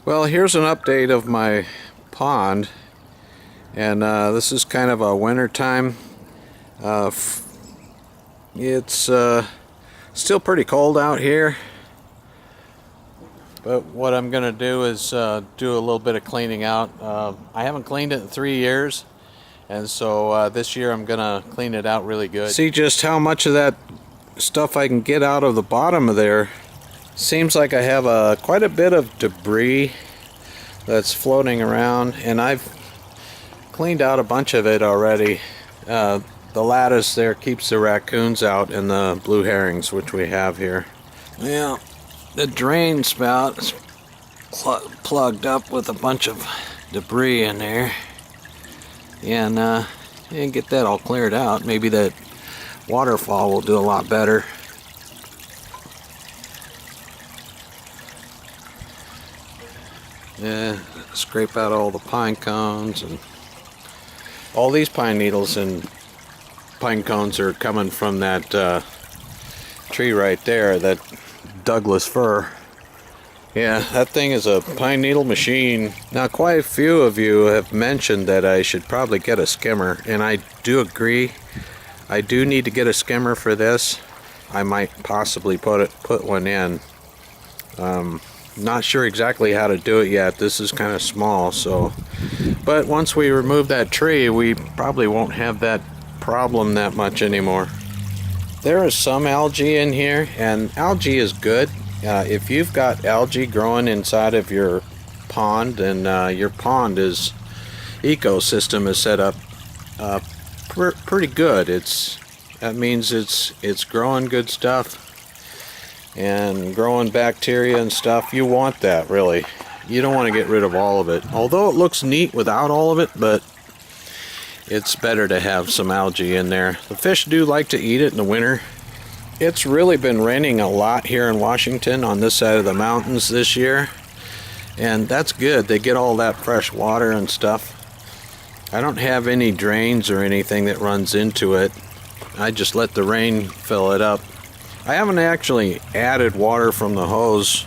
Well, here's an update of my pond, and this is kind of a winter time. It's still pretty cold out here, but what I'm gonna do is do a little bit of cleaning out. I haven't cleaned it in 3 years, and so this year I'm gonna clean it out really good. See just how much of that stuff I can get out of the bottom of there. Seems like I have quite a bit of debris that's floating around, and I've cleaned out a bunch of it already. The lattice there keeps the raccoons out and the blue herrings, which we have here. Yeah, the drain spout is plugged up with a bunch of debris in there, and get that all cleared out. Maybe that waterfall will do a lot better. Yeah, scrape out all the pine cones, and all these pine needles and pine cones are coming from that tree right there, that Douglas fir. Yeah, that thing is a pine needle machine. Now, quite a few of you have mentioned that I should probably get a skimmer, and I do agree. I do need to get a skimmer for this. I might possibly put one in. Not sure exactly how to do it yet. This is kind of small, so. But once we remove that tree, we probably won't have that problem that much anymore. There is some algae in here, and algae is good. If you've got algae growing inside of your pond, and your pond ecosystem is set up pretty good. That means it's growing good stuff and growing bacteria and stuff. You want that, really. You don't want to get rid of all of it. Although it looks neat without all of it, but it's better to have some algae in there. The fish do like to eat it in the winter. It's really been raining a lot here in Washington on this side of the mountains this year, and that's good. They get all that fresh water and stuff. I don't have any drains or anything that runs into it. I just let the rain fill it up. I haven't actually added water from the hose.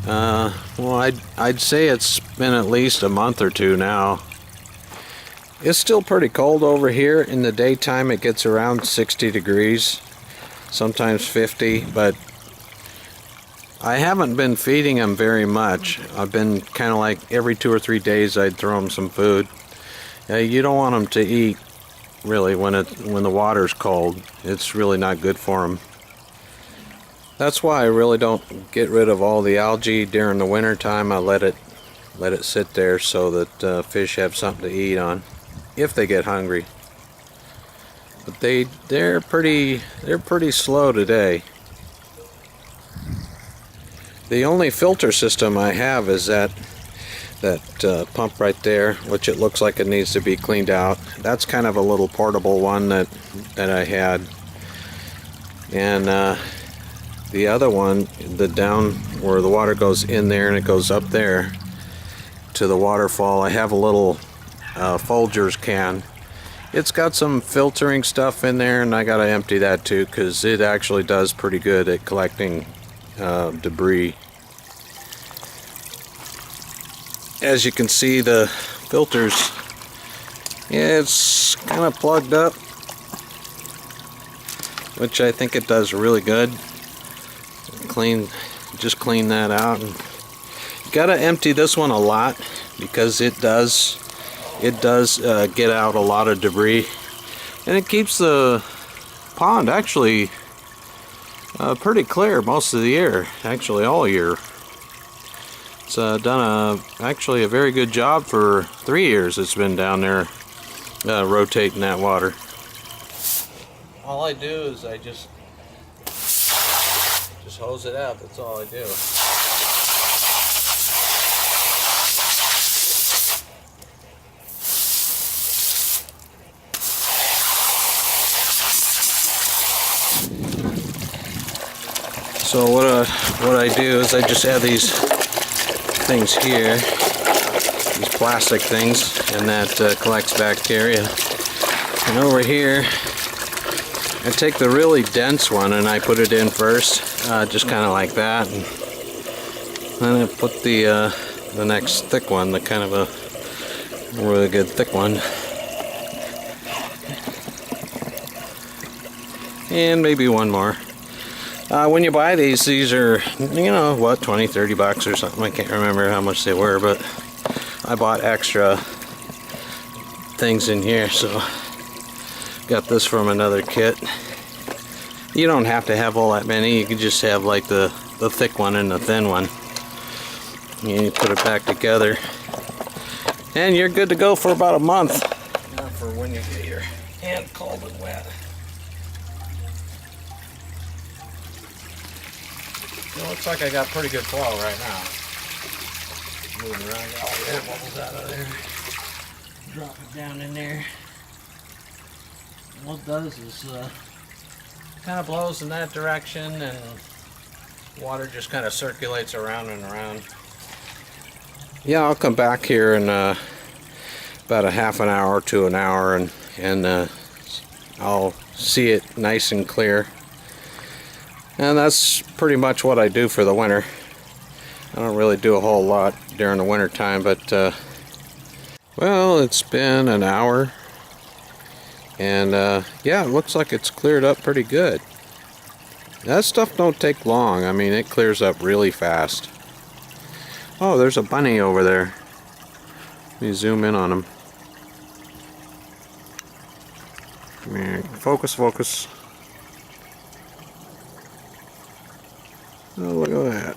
Well, I'd say it's been at least a month or two now. It's still pretty cold over here. In the daytime it gets around 60 degrees, sometimes 50, but I haven't been feeding them very much. I've been kind of like every 2 or 3 days I'd throw them some food. You don't want them to eat really when the water's cold. It's really not good for them. That's why I really don't get rid of all the algae during the winter time. I let it sit there so that fish have something to eat on if they get hungry. But they're pretty slow today. The only filter system I have is that pump right there, which it looks like it needs to be cleaned out. That's kind of a little portable one that I had, and the other one, the down where the water goes in there and it goes up there to the waterfall, I have a little Folgers can. It's got some filtering stuff in there, and I gotta empty that too, because it actually does pretty good at collecting debris. As you can see, the filters, yeah, it's kind of plugged up, which I think it does really good. Just clean that out. And you gotta empty this one a lot, because it does get out a lot of debris, and it keeps the pond actually pretty clear most of the year, actually all year. It's done actually a very good job for 3 years. It's been down there rotating that water. All I do is I just hose it out. That's all I do. So what I do is I just have these things here, these plastic things, and that collects bacteria. And over here I take the really dense one and I put it in first, just kind of like that. And Then I put the next thick one, the kind of a really good thick one. And maybe one more. When you buy these are, you know, what, 20, 30 bucks or something. I can't remember how much they were, but I bought extra things in here, so got this from another kit. You don't have to have all that many. You can just have like the thick one and the thin one. And you put it back together, and you're good to go for about a month. Now for when you get your hand cold and wet. It looks like I got pretty good flow right now. Moving around, got all the air bubbles out of there. Drop it down in there. And what it does is kind of blows in that direction, and water just kind of circulates around and around. Yeah, I'll come back here in about a half an hour to an hour, and I'll see it nice and clear. And that's pretty much what I do for the winter. I don't really do a whole lot during the winter time, but well, it's been an hour, and yeah, it looks like it's cleared up pretty good. That stuff don't take long. I mean, it clears up really fast. Oh, there's a bunny over there. Let me zoom in on him. Come here. Focus, focus. Oh, look at that.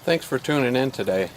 Thanks for tuning in today.